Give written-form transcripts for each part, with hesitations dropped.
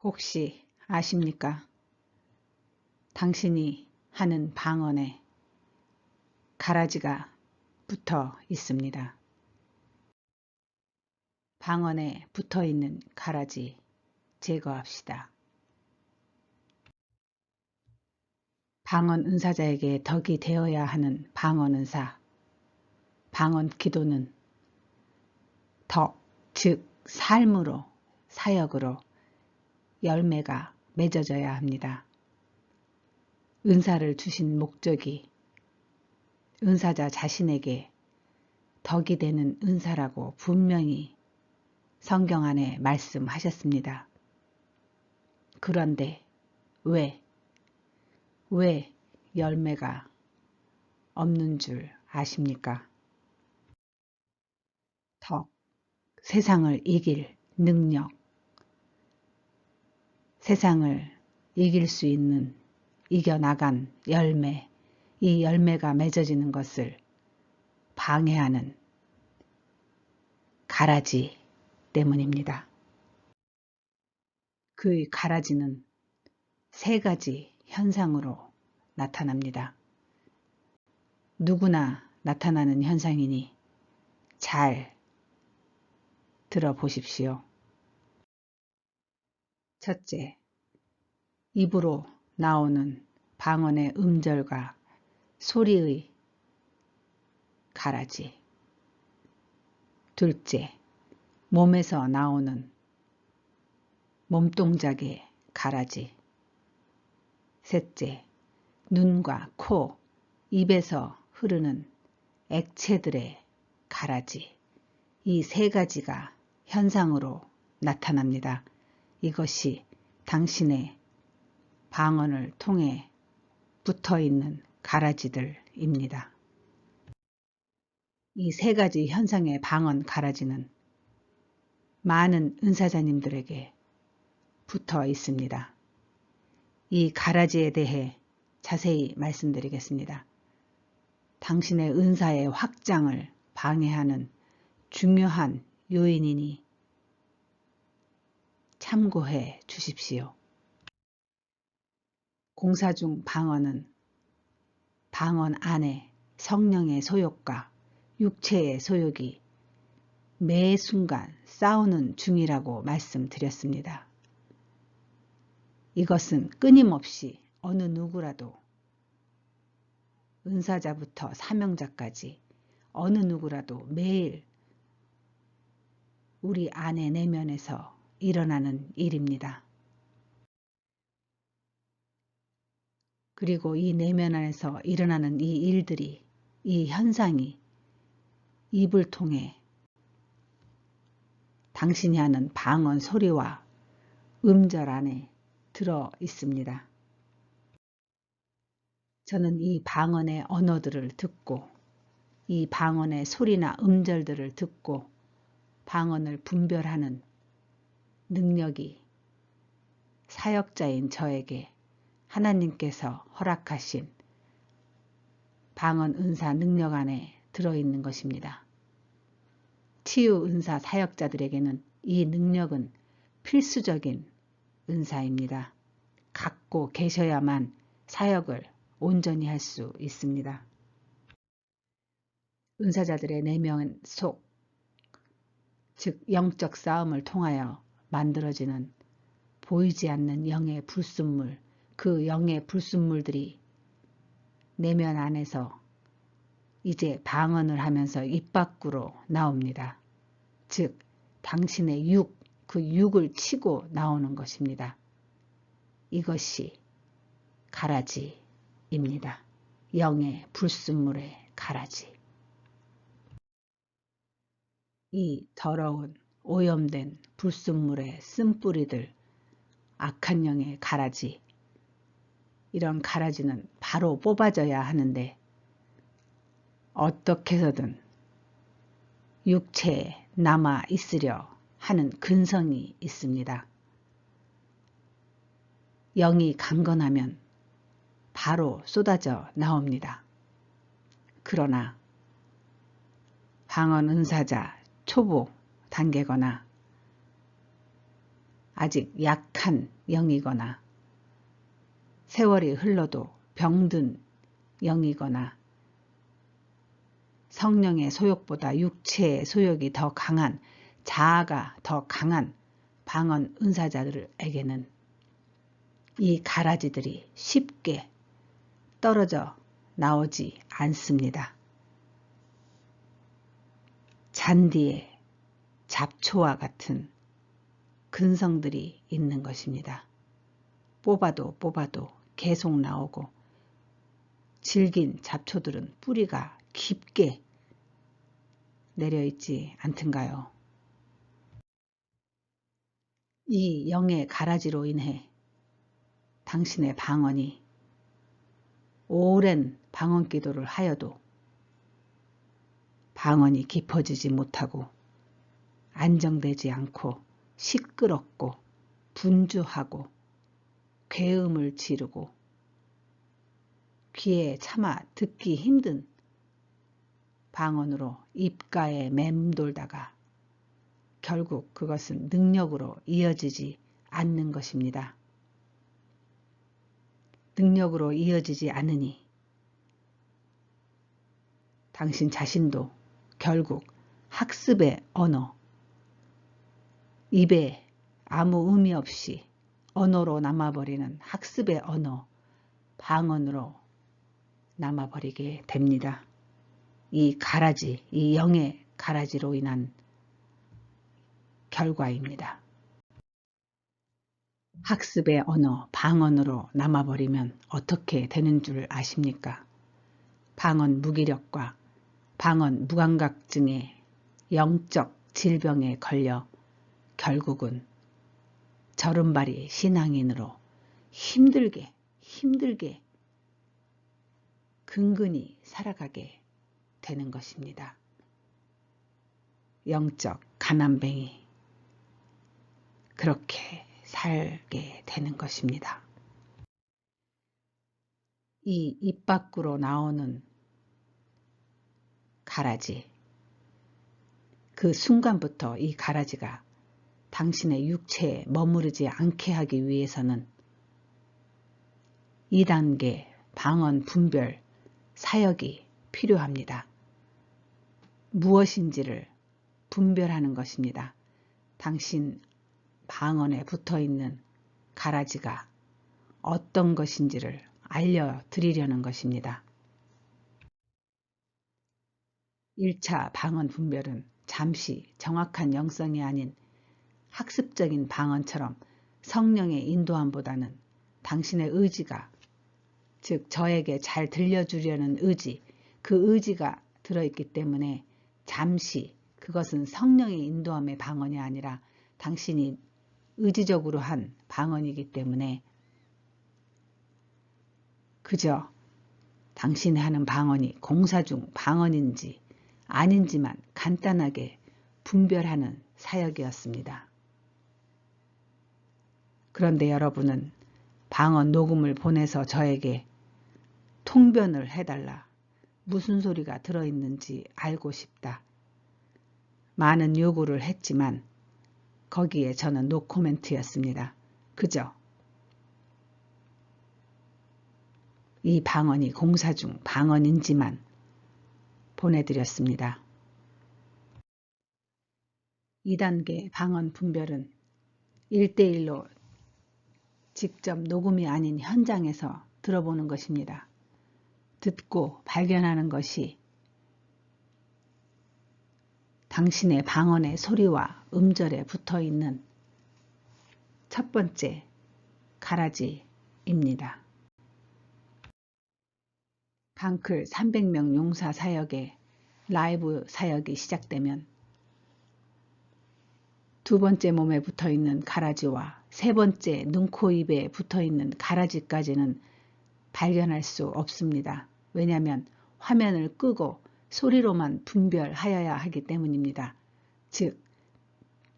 혹시 아십니까? 당신이 하는 방언에 가라지가 붙어 있습니다. 방언에 붙어 있는 가라지 제거합시다. 방언 은사자에게 덕이 되어야 하는 방언 은사, 방언 기도는 덕, 즉 삶으로, 사역으로 열매가 맺어져야 합니다. 은사를 주신 목적이 은사자 자신에게 덕이 되는 은사라고 분명히 성경 안에 말씀하셨습니다. 그런데 왜 열매가 없는 줄 아십니까? 덕, 세상을 이길 능력, 세상을 이길 수 있는 이겨나간 열매, 이 열매가 맺어지는 것을 방해하는 가라지 때문입니다. 그 가라지는 세 가지 현상으로 나타납니다. 누구나 나타나는 현상이니 잘 들어보십시오. 첫째, 입으로 나오는 방언의 음절과 소리의 가라지. 둘째, 몸에서 나오는 몸동작의 가라지. 셋째, 눈과 코, 입에서 흐르는 액체들의 가라지. 이 세 가지가 현상으로 나타납니다. 이것이 당신의 방언을 통해 붙어있는 가라지들입니다. 이 세 가지 현상의 방언 가라지는 많은 은사자님들에게 붙어 있습니다. 이 가라지에 대해 자세히 말씀드리겠습니다. 당신의 은사의 확장을 방해하는 중요한 요인이니 참고해 주십시오. 공사 중 방언은 방언 안에 성령의 소욕과 육체의 소욕이 매 순간 싸우는 중이라고 말씀드렸습니다. 이것은 끊임없이 어느 누구라도 은사자부터 사명자까지 어느 누구라도 매일 우리 안의 내면에서 일어나는 일입니다. 그리고 이 내면 안에서 일어나는 이 일들이, 이 현상이 입을 통해 당신이 하는 방언 소리와 음절 안에 들어 있습니다. 저는 이 방언의 언어들을 듣고 이 방언의 소리나 음절들을 듣고 방언을 분별하는 능력이 사역자인 저에게 하나님께서 허락하신 방언 은사 능력 안에 들어있는 것입니다. 치유 은사 사역자들에게는 이 능력은 필수적인 은사입니다. 갖고 계셔야만 사역을 온전히 할 수 있습니다. 은사자들의 내면 속, 즉 영적 싸움을 통하여 만들어지는 보이지 않는 영의 불순물, 그 영의 불순물들이 내면 안에서 이제 방언을 하면서 입 밖으로 나옵니다. 즉 당신의 육, 그 육을 치고 나오는 것입니다. 이것이 가라지입니다. 영의 불순물의 가라지. 이 더러운 오염된 불순물의 쓴뿌리들, 악한 영의 가라지, 이런 가라지는 바로 뽑아져야 하는데 어떻게 해서든 육체에 남아 있으려 하는 근성이 있습니다. 영이 강건하면 바로 쏟아져 나옵니다. 그러나 방언 은사자 초보 단계거나 아직 약한 영이거나 세월이 흘러도 병든 영이거나 성령의 소욕보다 육체의 소욕이 더 강한 자아가 더 강한 방언 은사자들에게는 이 가라지들이 쉽게 떨어져 나오지 않습니다. 잔디에 잡초와 같은 근성들이 있는 것입니다. 뽑아도 계속 나오고 질긴 잡초들은 뿌리가 깊게 내려있지 않던가요? 이 영의 가라지로 인해 당신의 방언이 오랜 방언 기도를 하여도 방언이 깊어지지 못하고 안정되지 않고 시끄럽고 분주하고 괴음을 지르고 귀에 차마 듣기 힘든 방언으로 입가에 맴돌다가 결국 그것은 능력으로 이어지지 않는 것입니다. 능력으로 이어지지 않으니 당신 자신도 결국 학습의 언어, 입에 아무 의미 없이 언어로 남아버리는 학습의 언어, 방언으로 남아버리게 됩니다. 이 가라지, 이 영의 가라지로 인한 결과입니다. 학습의 언어, 방언으로 남아버리면 어떻게 되는 줄 아십니까? 방언 무기력과 방언 무감각증의 영적 질병에 걸려 결국은 절음발이 신앙인으로 힘들게 근근히 살아가게 되는 것입니다. 영적 가난뱅이 그렇게 살게 되는 것입니다. 이 입 밖으로 나오는 가라지, 그 순간부터 이 가라지가 당신의 육체에 머무르지 않게 하기 위해서는 2단계 방언 분별 사역이 필요합니다. 무엇인지를 분별하는 것입니다. 당신 방언에 붙어있는 가라지가 어떤 것인지를 알려드리려는 것입니다. 1차 방언 분별은 잠시 정확한 영성이 아닌 학습적인 방언처럼 성령의 인도함보다는 당신의 의지가, 즉 저에게 잘 들려주려는 의지, 그 의지가 들어있기 때문에 잠시 그것은 성령의 인도함의 방언이 아니라 당신이 의지적으로 한 방언이기 때문에 그저 당신이 하는 방언이 공사 중 방언인지 아닌지만 간단하게 분별하는 사역이었습니다. 그런데 여러분은 방언 녹음을 보내서 저에게 통변을 해달라. 무슨 소리가 들어있는지 알고 싶다. 많은 요구를 했지만 거기에 저는 노코멘트였습니다. 그저 이 방언이 공사 중 방언인지만 보내드렸습니다. 2단계 방언 분별은 1대1로 직접 녹음이 아닌 현장에서 들어보는 것입니다. 듣고 발견하는 것이 당신의 방언의 소리와 음절에 붙어있는 첫 번째 가라지입니다. 방클 300명 용사 사역의 라이브 사역이 시작되면 두 번째 몸에 붙어있는 가라지와 세 번째 눈, 코, 입에 붙어있는 가라지까지는 발견할 수 없습니다. 왜냐하면 화면을 끄고 소리로만 분별하여야 하기 때문입니다. 즉,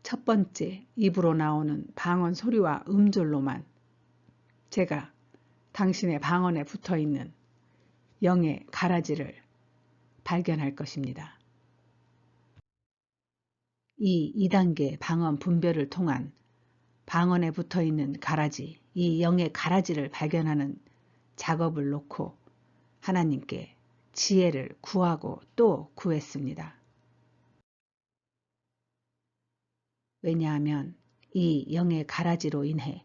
첫 번째 입으로 나오는 방언 소리와 음절로만 제가 당신의 방언에 붙어있는 영의 가라지를 발견할 것입니다. 이 2단계 방언 분별을 통한 방언에 붙어있는 가라지, 이 영의 가라지를 발견하는 작업을 놓고 하나님께 지혜를 구하고 또 구했습니다. 왜냐하면 이 영의 가라지로 인해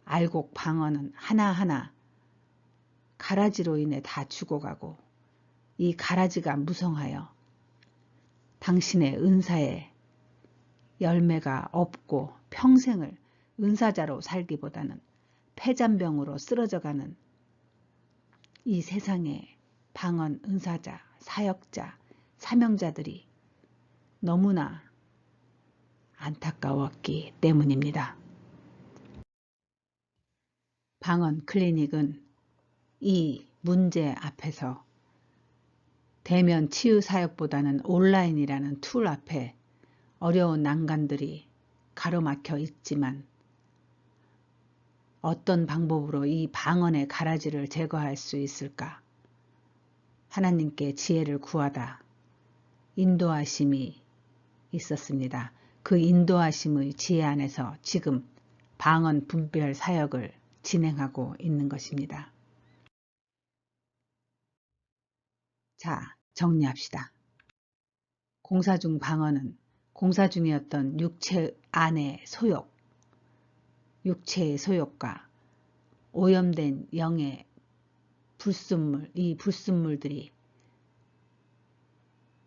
알곡 방언은 하나하나 가라지로 인해 다 죽어가고 이 가라지가 무성하여 당신의 은사에 열매가 없고 평생을 은사자로 살기보다는 폐잔병으로 쓰러져가는 이 세상의 방언 은사자, 사역자, 사명자들이 너무나 안타까웠기 때문입니다. 방언 클리닉은 이 문제 앞에서 대면 치유 사역보다는 온라인이라는 툴 앞에 어려운 난관들이 가로막혀 있지만 어떤 방법으로 이 방언의 가라지를 제거할 수 있을까? 하나님께 지혜를 구하다 인도하심이 있었습니다. 그 인도하심의 지혜 안에서 지금 방언 분별 사역을 진행하고 있는 것입니다. 자, 정리합시다. 공사 중 방언은 공사 중이었던 육체 안의 소욕, 육체의 소욕과 오염된 영의 불순물, 이 불순물들이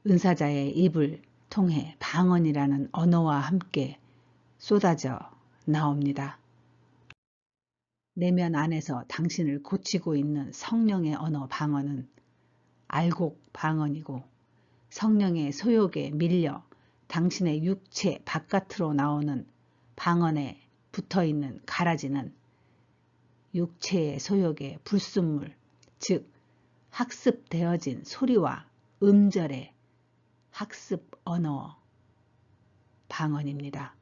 은사자의 입을 통해 방언이라는 언어와 함께 쏟아져 나옵니다. 내면 안에서 당신을 고치고 있는 성령의 언어 방언은 알곡 방언이고 성령의 소욕에 밀려 당신의 육체 바깥으로 나오는 방언에 붙어있는 가라지는 육체의 소욕의 불순물, 즉 학습되어진 소리와 음절의 학습 언어 방언입니다.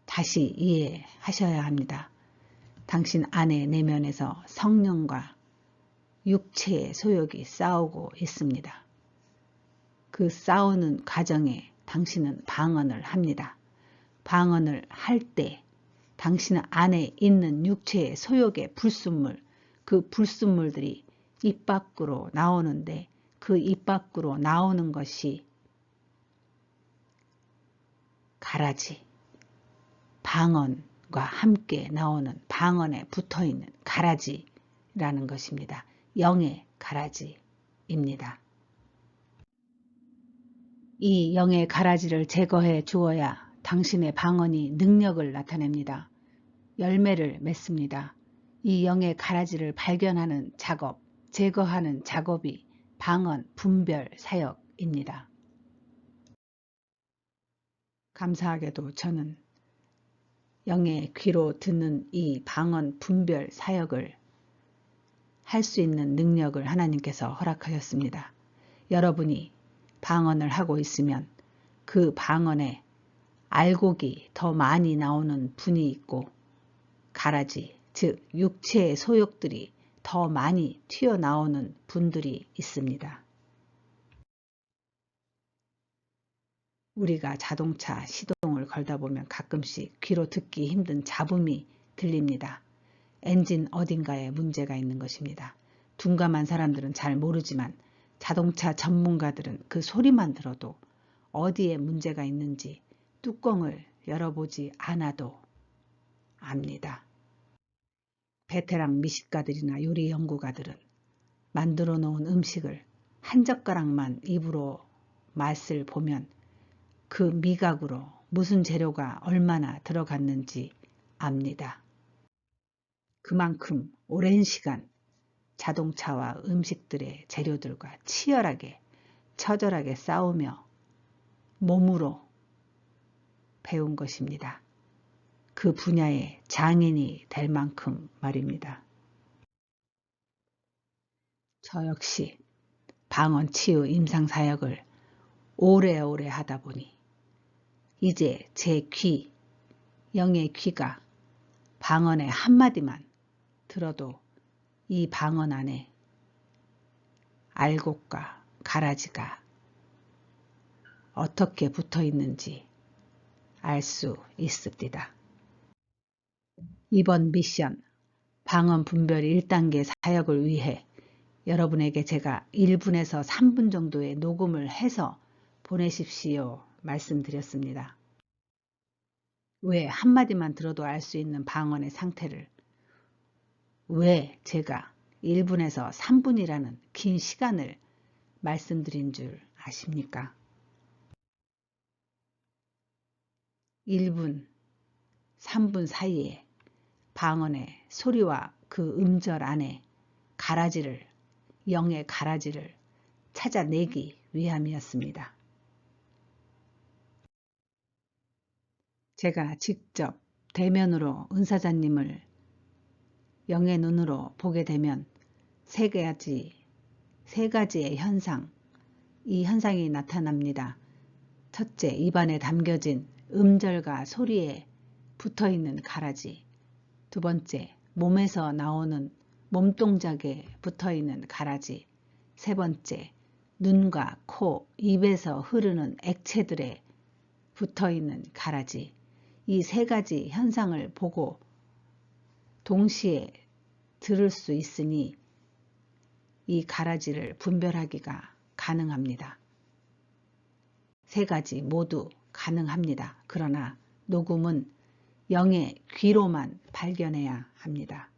다시 이해하셔야 합니다. 당신 안의 내면에서 성령과 육체의 소욕이 싸우고 있습니다. 그 싸우는 과정에 당신은 방언을 합니다. 방언을 할 때 당신 안에 있는 육체의 소욕의 불순물, 그 불순물들이 입 밖으로 나오는데 그 입 밖으로 나오는 것이 가라지, 방언과 함께 나오는 방언에 붙어있는 가라지라는 것입니다. 영의 가라지입니다. 이 영의 가라지를 제거해 주어야 당신의 방언이 능력을 나타냅니다. 열매를 맺습니다. 이 영의 가라지를 발견하는 작업, 제거하는 작업이 방언 분별 사역입니다. 감사하게도 저는 영의 귀로 듣는 이 방언 분별 사역을 할 수 있는 능력을 하나님께서 허락하셨습니다. 여러분이 방언을 하고 있으면 그 방언에 알곡이 더 많이 나오는 분이 있고 가라지, 즉 육체의 소욕들이 더 많이 튀어나오는 분들이 있습니다. 우리가 자동차 시동을 걸다 보면 가끔씩 귀로 듣기 힘든 잡음이 들립니다. 엔진 어딘가에 문제가 있는 것입니다. 둔감한 사람들은 잘 모르지만 자동차 전문가들은 그 소리만 들어도 어디에 문제가 있는지 뚜껑을 열어보지 않아도 압니다. 베테랑 미식가들이나 요리 연구가들은 만들어 놓은 음식을 한 젓가락만 입으로 맛을 보면 그 미각으로 무슨 재료가 얼마나 들어갔는지 압니다. 그만큼 오랜 시간 자동차와 음식들의 재료들과 치열하게 처절하게 싸우며 몸으로 배운 것입니다. 그 분야의 장인이 될 만큼 말입니다. 저 역시 방언치유 임상사역을 오래오래 하다 보니 이제 제 귀, 영의 귀가 방언의 한마디만 들어도 이 방언 안에 알곡과 가라지가 어떻게 붙어 있는지 알 수 있습니다. 이번 미션 방언 분별 1단계 사역을 위해 여러분에게 제가 1분에서 3분 정도의 녹음을 해서 보내십시오 말씀드렸습니다. 왜 한마디만 들어도 알 수 있는 방언의 상태를 왜 제가 1분에서 3분이라는 긴 시간을 말씀드린 줄 아십니까? 1분, 3분 사이에 방언의 소리와 그 음절 안에 가라지를, 영의 가라지를 찾아내기 위함이었습니다. 제가 직접 대면으로 은사자님을 영의 눈으로 보게 되면 세 가지의 현상, 이 현상이 나타납니다. 첫째, 입안에 담겨진 음절과 소리에 붙어있는 가라지. 두 번째, 몸에서 나오는 몸동작에 붙어있는 가라지. 세 번째, 눈과 코, 입에서 흐르는 액체들에 붙어있는 가라지. 이 세 가지 현상을 보고 동시에 들을 수 있으니 이 가라지를 분별하기가 가능합니다. 세 가지 모두 가능합니다. 그러나 녹음은 영의 귀로만 발견해야 합니다.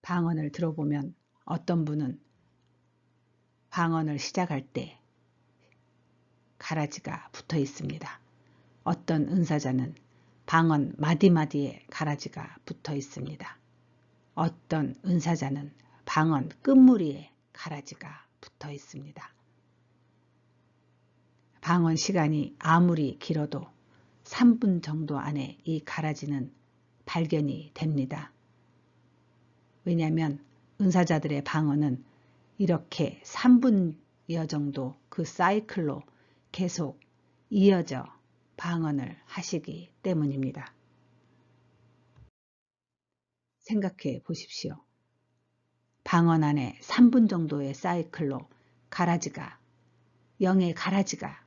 방언을 들어보면 어떤 분은 방언을 시작할 때 가라지가 붙어 있습니다. 어떤 은사자는 방언 마디마디에 가라지가 붙어 있습니다. 어떤 은사자는 방언 끝무리에 가라지가 붙어 있습니다. 방언 시간이 아무리 길어도 3분 정도 안에 이 가라지는 발견이 됩니다. 왜냐하면 은사자들의 방언은 이렇게 3분여 정도 그 사이클로 계속 이어져 방언을 하시기 때문입니다. 생각해 보십시오. 방언 안에 3분 정도의 사이클로 가라지가, 영의 가라지가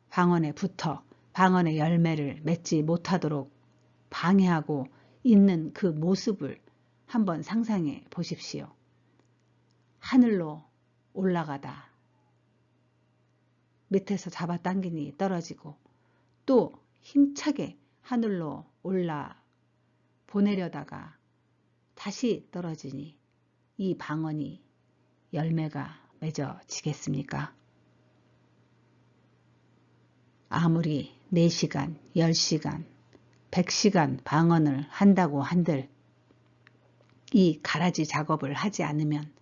방언에 붙어 방언의 열매를 맺지 못하도록 방해하고 있는 그 모습을 한번 상상해 보십시오. 하늘로 올라가다 밑에서 잡아당기니 떨어지고 또 힘차게 하늘로 올라 보내려다가 다시 떨어지니 이 방언이 열매가 맺어지겠습니까? 아무리 4시간, 10시간, 100시간 방언을 한다고 한들 이 가라지 작업을 하지 않으면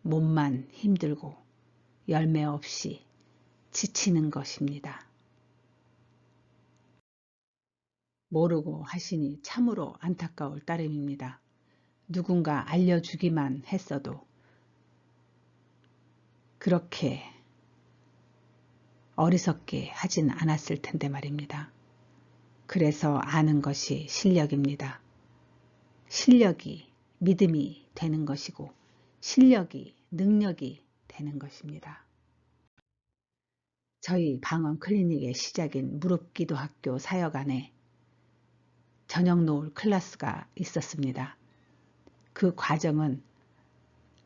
몸만 힘들고 열매 없이 지치는 것입니다. 모르고 하시니 참으로 안타까울 따름입니다. 누군가 알려주기만 했어도 그렇게 어리석게 하진 않았을 텐데 말입니다. 그래서 아는 것이 실력입니다. 실력이 믿음이 되는 것이고 실력이 능력이 되는 것입니다. 저희 방언 클리닉의 시작인 무릎기도 학교 사역 안에 저녁 노을 클래스가 있었습니다. 그 과정은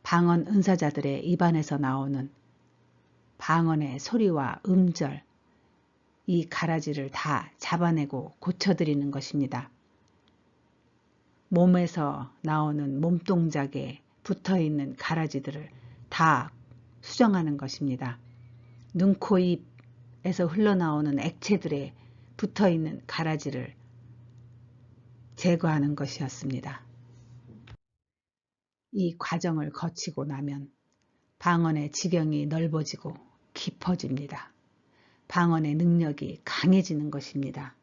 방언 은사자들의 입안에서 나오는 방언의 소리와 음절, 이 가라지를 다 잡아내고 고쳐드리는 것입니다. 몸에서 나오는 몸동작에 붙어있는 가라지들을 다 수정하는 것입니다. 눈, 코, 입에서 흘러나오는 액체들에 붙어있는 가라지를 제거하는 것이었습니다. 이 과정을 거치고 나면 방언의 지경이 넓어지고 깊어집니다. 방언의 능력이 강해지는 것입니다.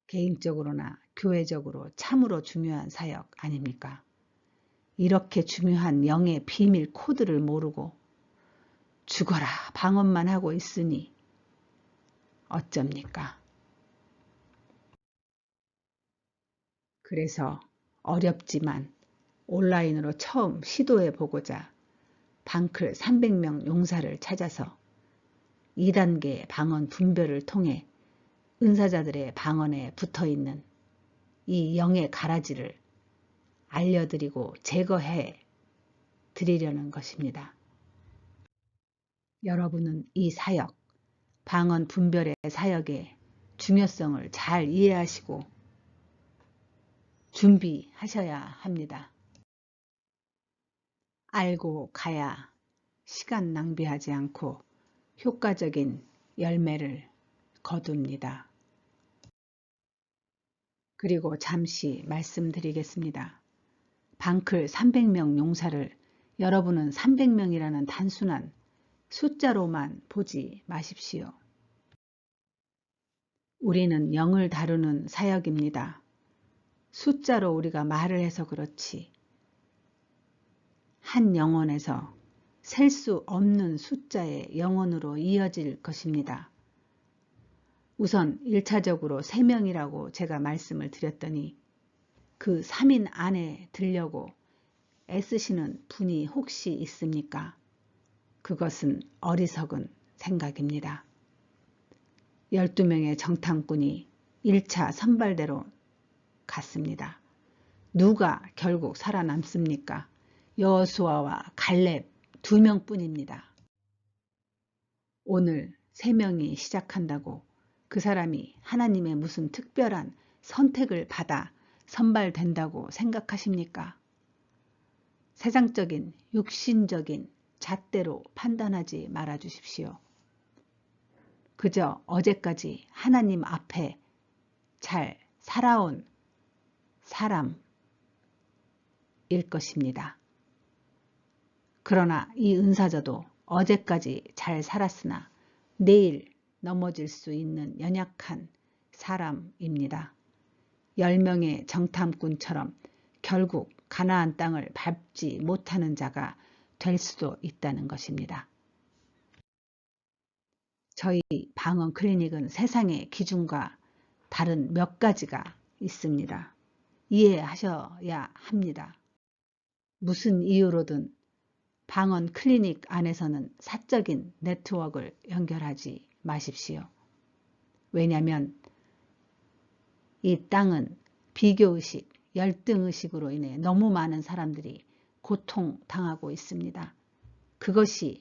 개인적으로나 교회적으로 참으로 중요한 사역 아닙니까? 이렇게 중요한 영의 비밀 코드를 모르고 죽어라 방언만 하고 있으니 어쩝니까? 그래서 어렵지만 온라인으로 처음 시도해 보고자 방클 300명 용사를 찾아서 2단계 방언 분별을 통해 은사자들의 방언에 붙어있는 이 영의 가라지를 알려드리고 제거해 드리려는 것입니다. 여러분은 이 사역, 방언 분별의 사역의 중요성을 잘 이해하시고 준비하셔야 합니다. 알고 가야 시간 낭비하지 않고 효과적인 열매를 거둡니다. 그리고 잠시 말씀드리겠습니다. 방클 300명 용사를 여러분은 300명이라는 단순한 숫자로만 보지 마십시오. 우리는 영을 다루는 사역입니다. 숫자로 우리가 말을 해서 그렇지 한 영혼에서 셀 수 없는 숫자의 영혼으로 이어질 것입니다. 우선 1차적으로 3명이라고 제가 말씀을 드렸더니 그 3인 안에 들려고 애쓰시는 분이 혹시 있습니까? 그것은 어리석은 생각입니다. 12명의 정탐꾼이 1차 선발대로 갔습니다. 누가 결국 살아남습니까? 여호수아와 갈렙 2명뿐입니다. 오늘 3명이 시작한다고 그 사람이 하나님의 무슨 특별한 선택을 받아 선발된다고 생각하십니까? 세상적인 육신적인 잣대로 판단하지 말아 주십시오. 그저 어제까지 하나님 앞에 잘 살아온 사람일 것입니다. 그러나 이 은사자도 어제까지 잘 살았으나 내일 넘어질 수 있는 연약한 사람입니다. 10명의 정탐꾼처럼 결국 가나안 땅을 밟지 못하는 자가 될 수도 있다는 것입니다. 저희 방언 클리닉은 세상의 기준과 다른 몇 가지가 있습니다. 이해하셔야 합니다. 무슨 이유로든 방언 클리닉 안에서는 사적인 네트워크를 연결하지 마십시오. 왜냐하면 이 땅은 비교의식, 열등의식으로 인해 너무 많은 사람들이 고통당하고 있습니다. 그것이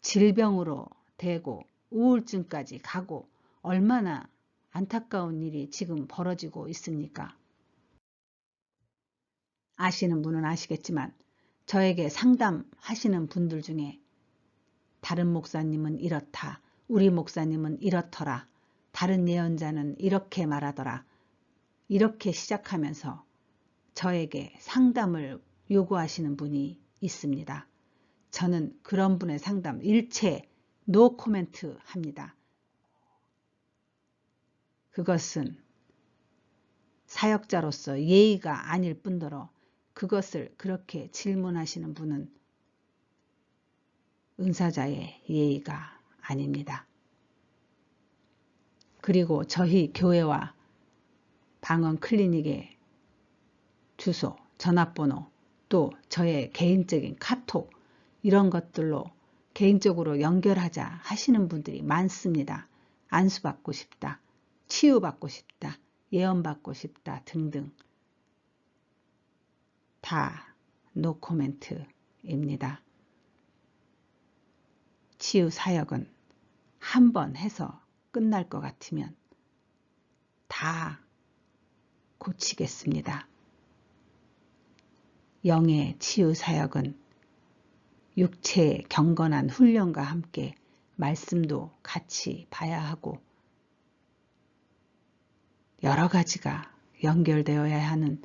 질병으로 되고 우울증까지 가고 얼마나 안타까운 일이 지금 벌어지고 있습니까? 아시는 분은 아시겠지만 저에게 상담하시는 분들 중에 다른 목사님은 이렇다, 우리 목사님은 이렇더라, 다른 예언자는 이렇게 말하더라, 이렇게 시작하면서 저에게 상담을 요구하시는 분이 있습니다. 저는 그런 분의 상담 일체 노 코멘트 합니다. 그것은 사역자로서 예의가 아닐 뿐더러 그것을 그렇게 질문하시는 분은 은사자의 예의가 아닙니다. 그리고 저희 교회와 방언 클리닉의 주소, 전화번호, 또 저의 개인적인 카톡 이런 것들로 개인적으로 연결하자 하시는 분들이 많습니다. 안수받고 싶다, 치유받고 싶다, 예언받고 싶다 등등 다 노코멘트입니다. 치유 사역은 한 번 해서 끝날 것 같으면 다 고치겠습니다. 영의 치유 사역은 육체의 경건한 훈련과 함께 말씀도 같이 봐야 하고 여러 가지가 연결되어야 하는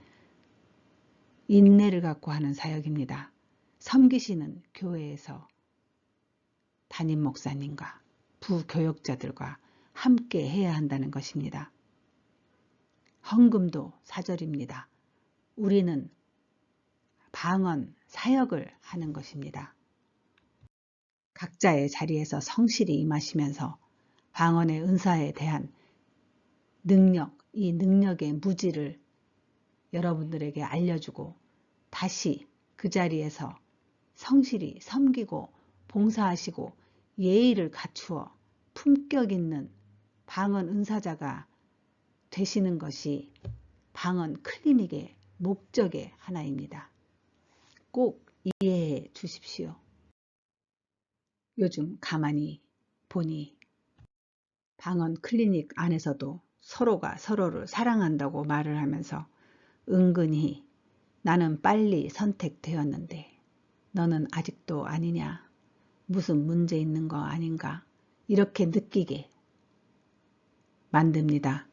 인내를 갖고 하는 사역입니다. 섬기시는 교회에서 담임 목사님과 부교역자들과 함께 해야 한다는 것입니다. 헌금도 사절입니다. 우리는 방언 사역을 하는 것입니다. 각자의 자리에서 성실히 임하시면서 방언의 은사에 대한 능력, 이 능력의 무지를 여러분들에게 알려주고 다시 그 자리에서 성실히 섬기고 봉사하시고 예의를 갖추어 품격 있는 방언 은사자가 되시는 것이 방언 클리닉의 목적의 하나입니다. 꼭 이해해 주십시오. 요즘 가만히 보니 방언 클리닉 안에서도 서로가 서로를 사랑한다고 말을 하면서 은근히 나는 빨리 선택되었는데 너는 아직도 아니냐? 무슨 문제 있는 거 아닌가? 이렇게 느끼게 만듭니다.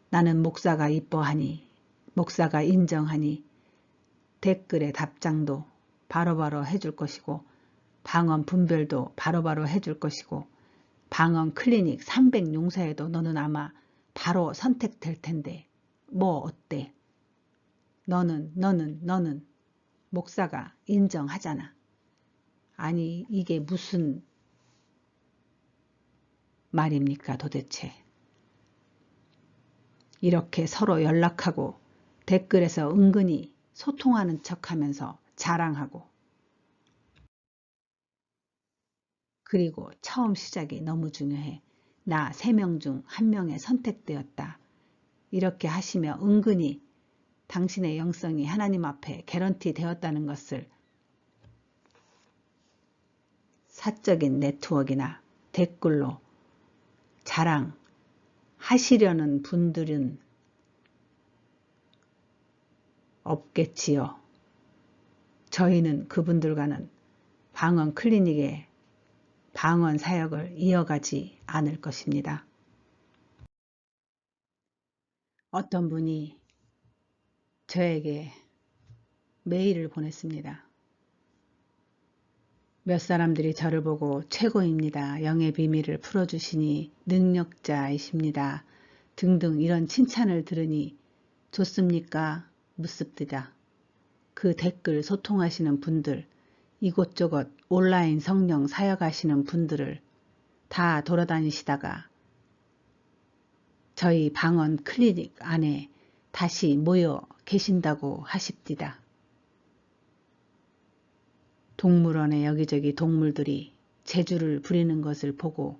나는 목사가 이뻐하니, 목사가 인정하니 댓글의 답장도 바로바로 해줄 것이고 방언 분별도 바로바로 해줄 것이고 방언 클리닉 300 용사에도 너는 아마 바로 선택될 텐데 뭐 어때? 너는 목사가 인정하잖아. 아니 이게 무슨 말입니까 도대체. 이렇게 서로 연락하고 댓글에서 은근히 소통하는 척하면서 자랑하고 그리고 처음 시작이 너무 중요해. 나 3명 중 1명에 선택되었다. 이렇게 하시며 은근히 당신의 영성이 하나님 앞에 개런티 되었다는 것을 사적인 네트워크나 댓글로 자랑하시려는 분들은 없겠지요. 저희는 그분들과는 방언 클리닉의 방언 사역을 이어가지 않을 것입니다. 어떤 분이 저에게 메일을 보냈습니다. 몇 사람들이 저를 보고 최고입니다. 영의 비밀을 풀어주시니 능력자이십니다. 등등 이런 칭찬을 들으니 좋습니까? 묻습니다. 그 댓글 소통하시는 분들, 이곳저곳 온라인 성령 사역하시는 분들을 다 돌아다니시다가 저희 방언 클리닉 안에 다시 모여 계신다고 하십니다. 동물원에 여기저기 동물들이 재주를 부리는 것을 보고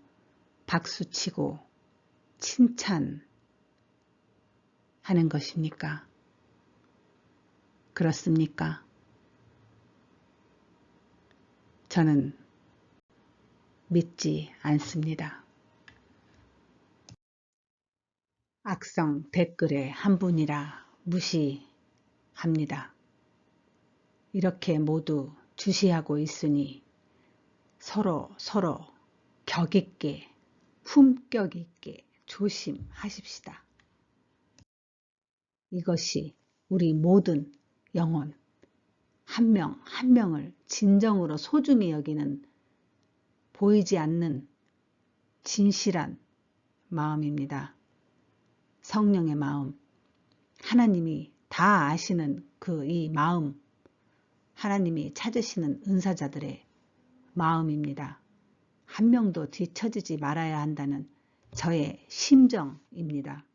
박수치고 칭찬하는 것입니까? 그렇습니까? 저는 믿지 않습니다. 악성 댓글의 한 분이라 무시합니다. 이렇게 모두 주시하고 있으니 서로 격 있게 품격 있게 조심하십시다. 이것이 우리 모든 영혼 한 명 한 명을 진정으로 소중히 여기는 보이지 않는 진실한 마음입니다. 성령의 마음, 하나님이 다 아시는 그 이 마음, 하나님이 찾으시는 은사자들의 마음입니다. 한 명도 뒤처지지 말아야 한다는 저의 심정입니다.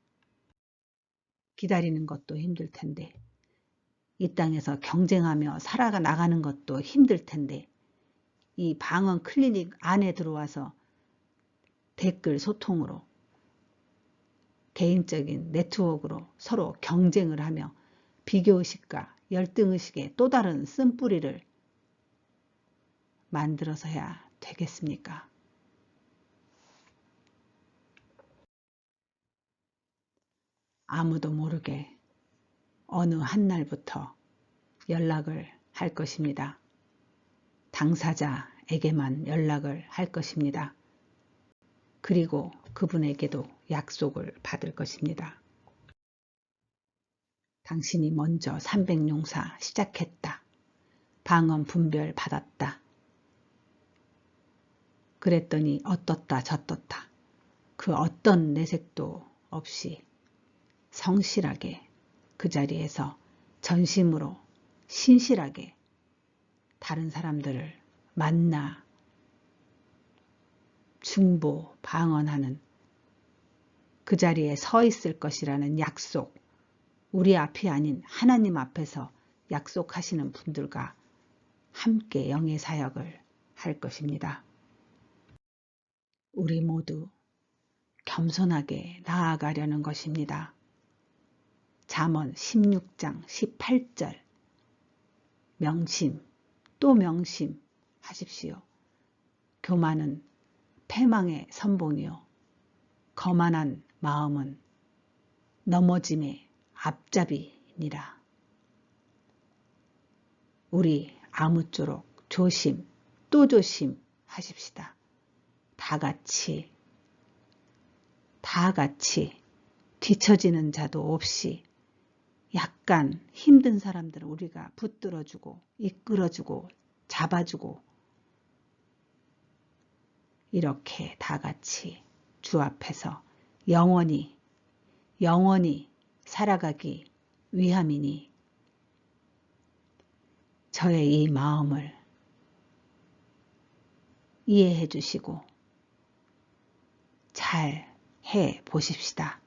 기다리는 것도 힘들 텐데, 이 땅에서 경쟁하며 살아가 나가는 것도 힘들 텐데, 이 방언 클리닉 안에 들어와서 댓글 소통으로 개인적인 네트워크로 서로 경쟁을 하며 비교의식과 열등의식의 또 다른 쓴뿌리를 만들어서야 되겠습니까? 아무도 모르게 어느 한 날부터 연락을 할 것입니다. 당사자에게만 연락을 할 것입니다. 그리고 그분에게도 약속을 받을 것입니다. 당신이 먼저 300용사 시작했다. 방언 분별 받았다. 그랬더니 어떻다 저떻다. 그 어떤 내색도 없이 성실하게 그 자리에서 전심으로 신실하게 다른 사람들을 만나 중보 방언하는 그 자리에 서 있을 것이라는 약속, 우리 앞이 아닌 하나님 앞에서 약속하시는 분들과 함께 영의 사역을 할 것입니다. 우리 모두 겸손하게 나아가려는 것입니다. 잠언 16장 18절 명심 또 명심하십시오. 교만은 패망의 선봉이요 거만한 마음은 넘어짐의 앞잡이니라. 우리 아무쪼록 조심 또 조심하십시다. 다 같이 뒤처지는 자도 없이 약간 힘든 사람들은 우리가 붙들어주고 이끌어주고 잡아주고 이렇게 다 같이 주 앞에서 영원히 살아가기 위함이니 저의 이 마음을 이해해 주시고 잘 해 보십시다.